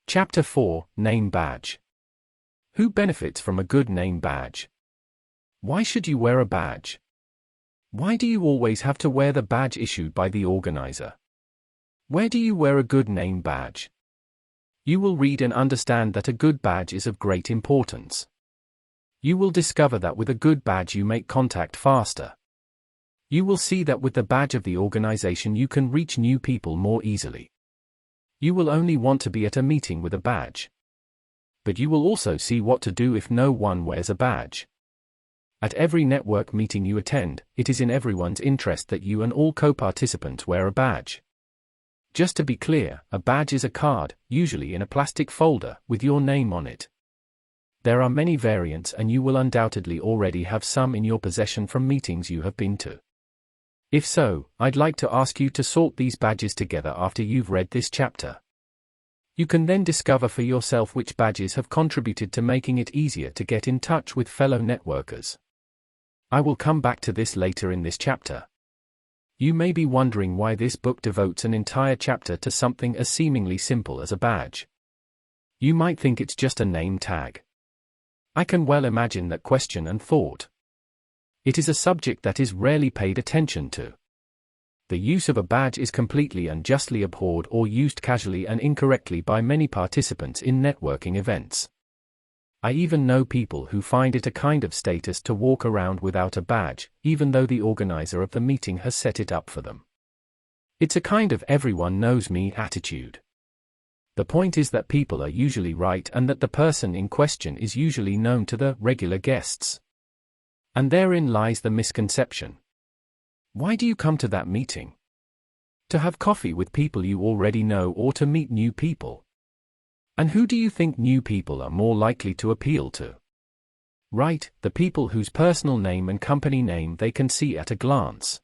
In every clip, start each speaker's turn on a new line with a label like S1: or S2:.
S1: Chapter 4, Name Badge. Who benefits from a good name badge? Why should you wear a badge? Why do you always have to wear the badge issued by the organizer? Where do you wear a good name badge? You will read and understand that a good badge is of great importance. You will discover that with a good badge you make contact faster. You will see that with the badge of the organization you can reach new people more easily. You will only want to be at a meeting with a badge. But you will also see what to do if no one wears a badge. At every network meeting you attend, it is in everyone's interest that you and all co-participants wear a badge. Just to be clear, a badge is a card, usually in a plastic folder, with your name on it. There are many variants and you will undoubtedly already have some in your possession from meetings you have been to. If so, I'd like to ask you to sort these badges together after you've read this chapter. You can then discover for yourself which badges have contributed to making it easier to get in touch with fellow networkers. I will come back to this later in this chapter. You may be wondering why this book devotes an entire chapter to something as seemingly simple as a badge. You might think it's just a name tag. I can well imagine that question and thought. It is a subject that is rarely paid attention to. The use of a badge is completely and justly abhorred or used casually and incorrectly by many participants in networking events. I even know people who find it a kind of status to walk around without a badge, even though the organizer of the meeting has set it up for them. It's a kind of everyone knows me attitude. The point is that people are usually right and that the person in question is usually known to the regular guests. And therein lies the misconception. Why do you come to that meeting? To have coffee with people you already know or to meet new people? And who do you think new people are more likely to appeal to? Right, the people whose personal name and company name they can see at a glance.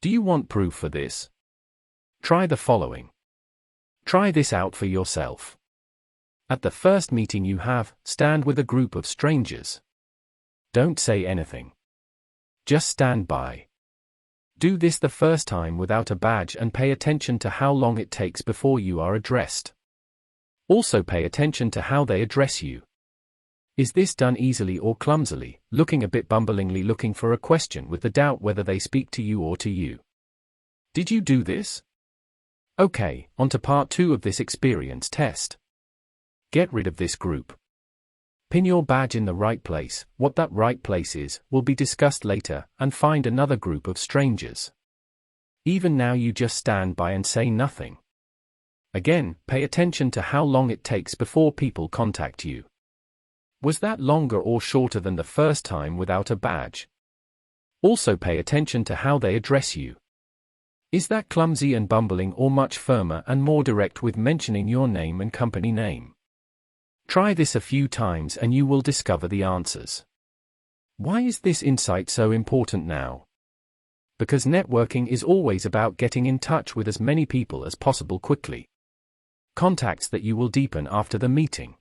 S1: Do you want proof for this? Try the following. Try this out for yourself. At the first meeting you have, stand with a group of strangers. Don't say anything. Just stand by. Do this the first time without a badge and pay attention to how long it takes before you are addressed. Also pay attention to how they address you. Is this done easily or clumsily, looking a bit bumblingly, looking for a question with the doubt whether they speak to you or to you? Did you do this? Okay, on to part 2 of this experience test. Get rid of this group. Pin your badge in the right place. What that right place is will be discussed later, and find another group of strangers. Even now you just stand by and say nothing. Again, pay attention to how long it takes before people contact you. Was that longer or shorter than the first time without a badge? Also pay attention to how they address you. Is that clumsy and bumbling or much firmer and more direct with mentioning your name and company name? Try this a few times and you will discover the answers. Why is this insight so important now? Because networking is always about getting in touch with as many people as possible quickly. Contacts that you will deepen after the meeting.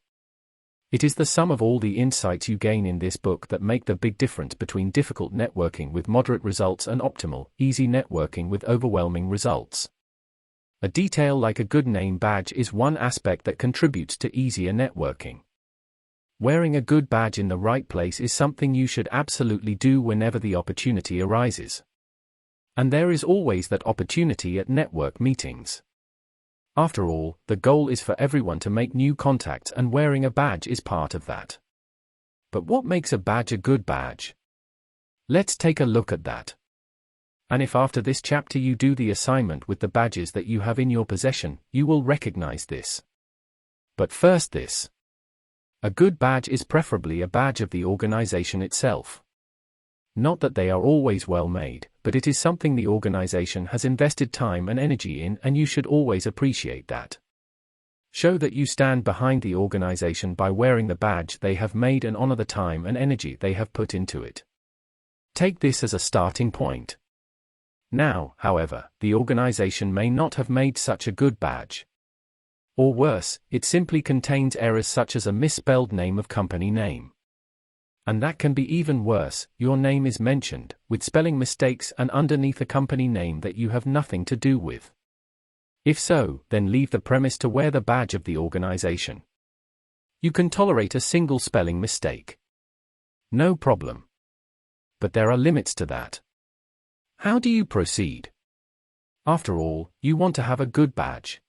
S1: It is the sum of all the insights you gain in this book that make the big difference between difficult networking with moderate results and optimal, easy networking with overwhelming results. A detail like a good name badge is one aspect that contributes to easier networking. Wearing a good badge in the right place is something you should absolutely do whenever the opportunity arises. And there is always that opportunity at network meetings. After all, the goal is for everyone to make new contacts, and wearing a badge is part of that. But what makes a badge a good badge? Let's take a look at that. And if after this chapter you do the assignment with the badges that you have in your possession, you will recognize this. But first this. A good badge is preferably a badge of the organization itself. Not that they are always well made, but it is something the organization has invested time and energy in, and you should always appreciate that. Show that you stand behind the organization by wearing the badge they have made and honor the time and energy they have put into it. Take this as a starting point. Now, however, the organization may not have made such a good badge. Or worse, it simply contains errors such as a misspelled name of company name. And that can be even worse, your name is mentioned, with spelling mistakes and underneath a company name that you have nothing to do with. If so, then leave the premise to wear the badge of the organization. You can tolerate a single spelling mistake. No problem. But there are limits to that. How do you proceed? After all, you want to have a good badge.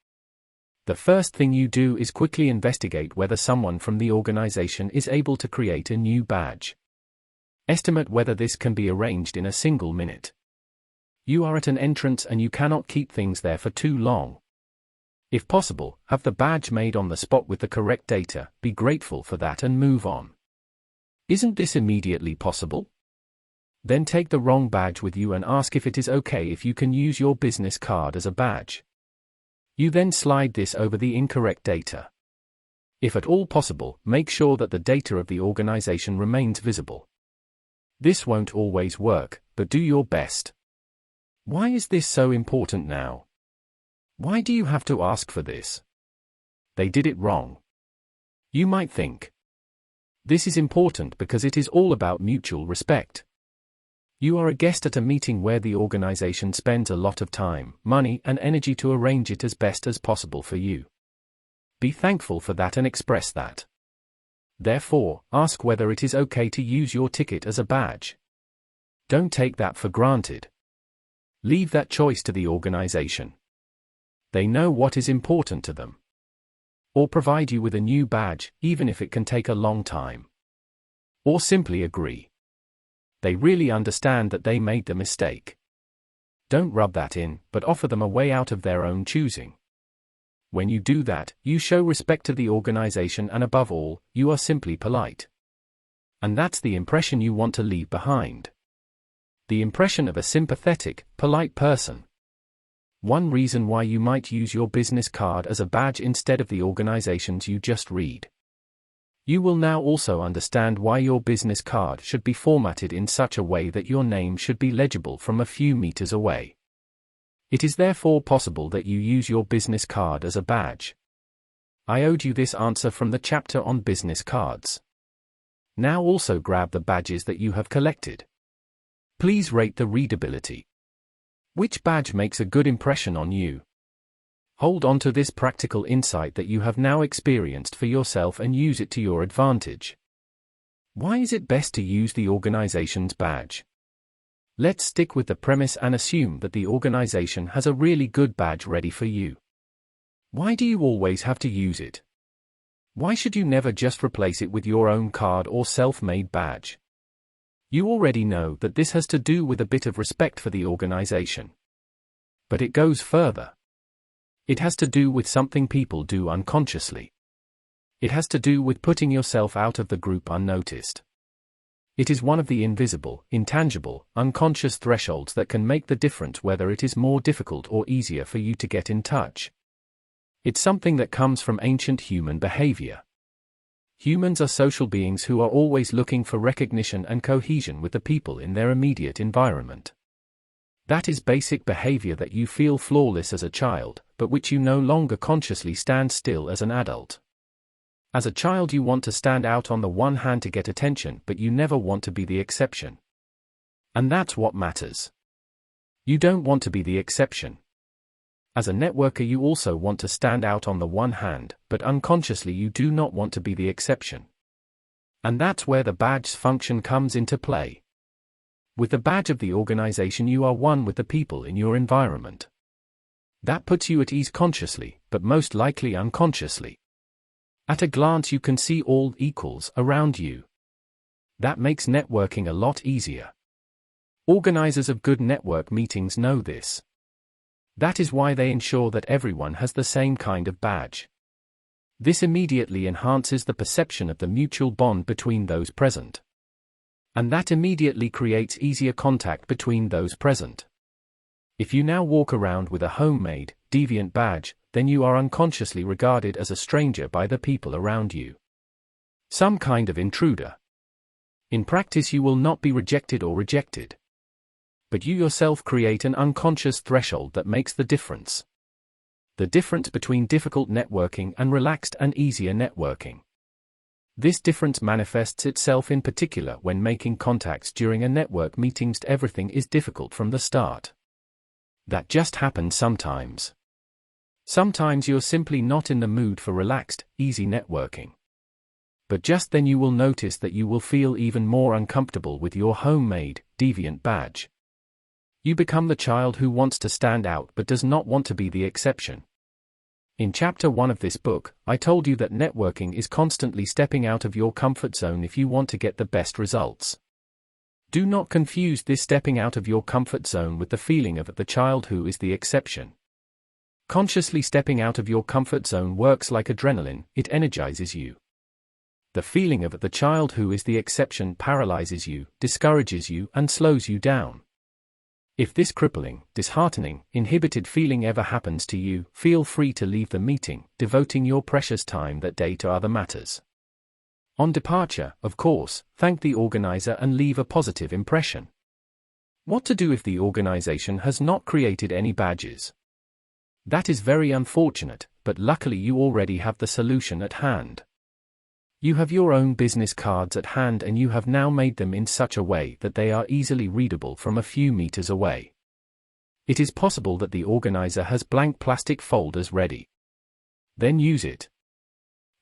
S1: The first thing you do is quickly investigate whether someone from the organization is able to create a new badge. Estimate whether this can be arranged in a single minute. You are at an entrance and you cannot keep things there for too long. If possible, have the badge made on the spot with the correct data, be grateful for that and move on. Isn't this immediately possible? Then take the wrong badge with you and ask if it is okay if you can use your business card as a badge. You then slide this over the incorrect data. If at all possible, make sure that the data of the organization remains visible. This won't always work, but do your best. Why is this so important now? Why do you have to ask for this? They did it wrong. You might think. This is important because it is all about mutual respect. You are a guest at a meeting where the organization spends a lot of time, money, and energy to arrange it as best as possible for you. Be thankful for that and express that. Therefore, ask whether it is okay to use your ticket as a badge. Don't take that for granted. Leave that choice to the organization. They know what is important to them. Or provide you with a new badge, even if it can take a long time. Or simply agree. They really understand that they made the mistake. Don't rub that in, but offer them a way out of their own choosing. When you do that, you show respect to the organization and above all, you are simply polite. And that's the impression you want to leave behind. The impression of a sympathetic, polite person. One reason why you might use your business card as a badge instead of the organizations you just read. You will now also understand why your business card should be formatted in such a way that your name should be legible from a few meters away. It is therefore possible that you use your business card as a badge. I owed you this answer from the chapter on business cards. Now also grab the badges that you have collected. Please rate the readability. Which badge makes a good impression on you? Hold on to this practical insight that you have now experienced for yourself and use it to your advantage. Why is it best to use the organization's badge? Let's stick with the premise and assume that the organization has a really good badge ready for you. Why do you always have to use it? Why should you never just replace it with your own card or self-made badge? You already know that this has to do with a bit of respect for the organization. But it goes further. It has to do with something people do unconsciously. It has to do with putting yourself out of the group unnoticed. It is one of the invisible, intangible, unconscious thresholds that can make the difference whether it is more difficult or easier for you to get in touch. It's something that comes from ancient human behavior. Humans are social beings who are always looking for recognition and cohesion with the people in their immediate environment. That is basic behavior that you feel flawless as a child, but which you no longer consciously stand still as an adult. As a child you want to stand out on the one hand to get attention, but you never want to be the exception. And that's what matters. You don't want to be the exception. As a networker you also want to stand out on the one hand, but unconsciously you do not want to be the exception. And that's where the badge's function comes into play. With the badge of the organization you are one with the people in your environment. That puts you at ease consciously, but most likely unconsciously. At a glance you can see all equals around you. That makes networking a lot easier. Organizers of good network meetings know this. That is why they ensure that everyone has the same kind of badge. This immediately enhances the perception of the mutual bond between those present. And that immediately creates easier contact between those present. If you now walk around with a homemade, deviant badge, then you are unconsciously regarded as a stranger by the people around you. Some kind of intruder. In practice you will not be rejected or rejected. But you yourself create an unconscious threshold that makes the difference. The difference between difficult networking and relaxed and easier networking. This difference manifests itself in particular when making contacts during a network meetings. Everything is difficult from the start. That just happens sometimes. Sometimes you're simply not in the mood for relaxed, easy networking. But just then you will notice that you will feel even more uncomfortable with your homemade, deviant badge. You become the child who wants to stand out but does not want to be the exception. In Chapter 1 of this book, I told you that networking is constantly stepping out of your comfort zone if you want to get the best results. Do not confuse this stepping out of your comfort zone with the feeling of the child who is the exception. Consciously stepping out of your comfort zone works like adrenaline, it energizes you. The feeling of the child who is the exception paralyzes you, discourages you, and slows you down. If this crippling, disheartening, inhibited feeling ever happens to you, feel free to leave the meeting, devoting your precious time that day to other matters. On departure, of course, thank the organizer and leave a positive impression. What to do if the organization has not created any badges? That is very unfortunate, but luckily you already have the solution at hand. You have your own business cards at hand and you have now made them in such a way that they are easily readable from a few meters away. It is possible that the organizer has blank plastic folders ready. Then use it.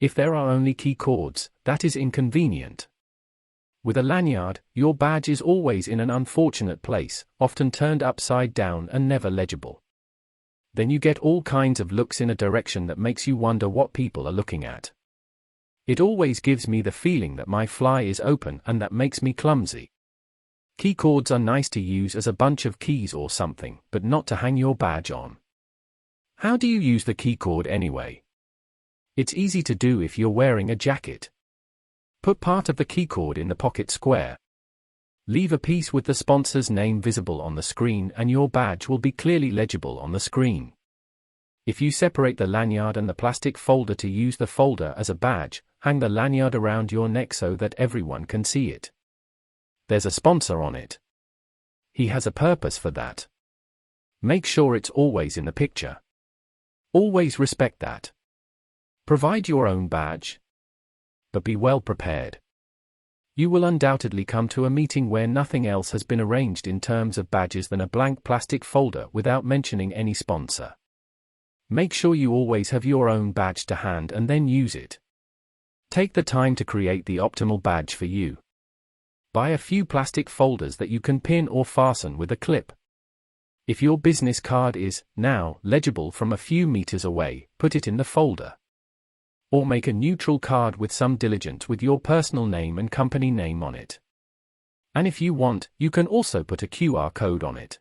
S1: If there are only key cords, that is inconvenient. With a lanyard, your badge is always in an unfortunate place, often turned upside down and never legible. Then you get all kinds of looks in a direction that makes you wonder what people are looking at. It always gives me the feeling that my fly is open and that makes me clumsy. Key cords are nice to use as a bunch of keys or something, but not to hang your badge on. How do you use the key cord anyway? It's easy to do if you're wearing a jacket. Put part of the key cord in the pocket square. Leave a piece with the sponsor's name visible on the screen and your badge will be clearly legible on the screen. If you separate the lanyard and the plastic folder to use the folder as a badge, hang the lanyard around your neck so that everyone can see it. There's a sponsor on it. He has a purpose for that. Make sure it's always in the picture. Always respect that. Provide your own badge. But be well prepared. You will undoubtedly come to a meeting where nothing else has been arranged in terms of badges than a blank plastic folder without mentioning any sponsor. Make sure you always have your own badge to hand and then use it. Take the time to create the optimal badge for you. Buy a few plastic folders that you can pin or fasten with a clip. If your business card is, now, legible from a few meters away, put it in the folder. Or make a neutral card with some diligence with your personal name and company name on it. And if you want, you can also put a QR code on it.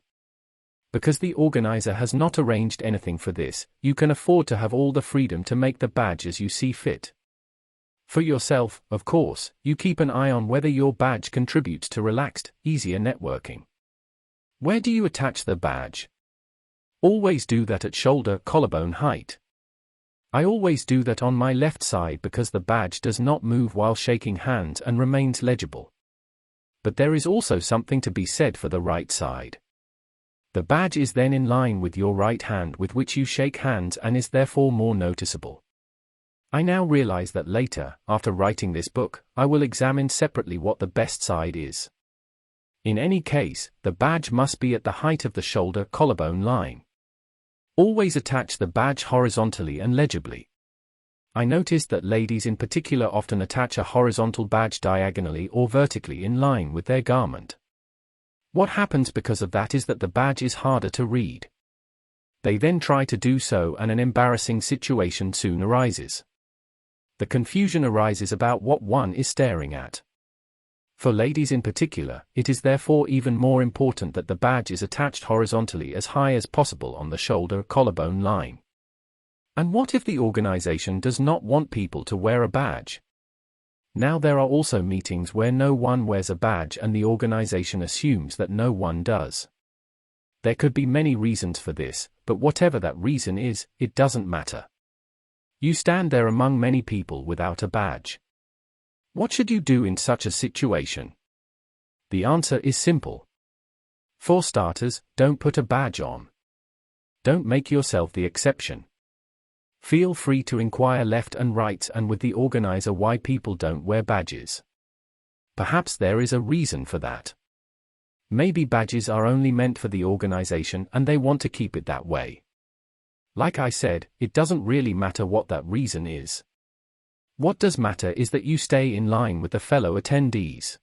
S1: Because the organizer has not arranged anything for this, you can afford to have all the freedom to make the badge as you see fit. For yourself, of course, you keep an eye on whether your badge contributes to relaxed, easier networking. Where do you attach the badge? Always do that at shoulder-collarbone height. I always do that on my left side because the badge does not move while shaking hands and remains legible. But there is also something to be said for the right side. The badge is then in line with your right hand with which you shake hands and is therefore more noticeable. I now realize that later, after writing this book, I will examine separately what the best side is. In any case, the badge must be at the height of the shoulder-collarbone line. Always attach the badge horizontally and legibly. I noticed that ladies in particular often attach a horizontal badge diagonally or vertically in line with their garment. What happens because of that is that the badge is harder to read. They then try to do so and an embarrassing situation soon arises. The confusion arises about what one is staring at. For ladies in particular, it is therefore even more important that the badge is attached horizontally as high as possible on the shoulder-collarbone line. And what if the organization does not want people to wear a badge? Now there are also meetings where no one wears a badge and the organization assumes that no one does. There could be many reasons for this, but whatever that reason is, it doesn't matter. You stand there among many people without a badge. What should you do in such a situation? The answer is simple. For starters, don't put a badge on. Don't make yourself the exception. Feel free to inquire left and right and with the organizer why people don't wear badges. Perhaps there is a reason for that. Maybe badges are only meant for the organization and they want to keep it that way. Like I said, it doesn't really matter what that reason is. What does matter is that you stay in line with the fellow attendees.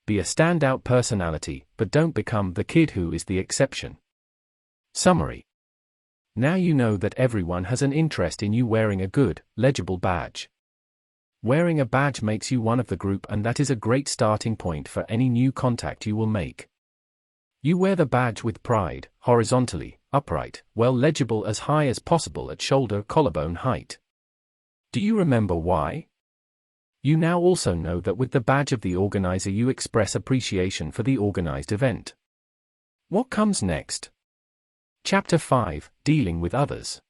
S1: Be a standout personality, but don't become the kid who is the exception. Summary. Now you know that everyone has an interest in you wearing a good, legible badge. Wearing a badge makes you one of the group, and that is a great starting point for any new contact you will make. You wear the badge with pride, horizontally, upright, well legible, as high as possible at shoulder-collarbone height. Do you remember why? You now also know that with the badge of the organizer you express appreciation for the organized event. What comes next? Chapter 5, Dealing with Others.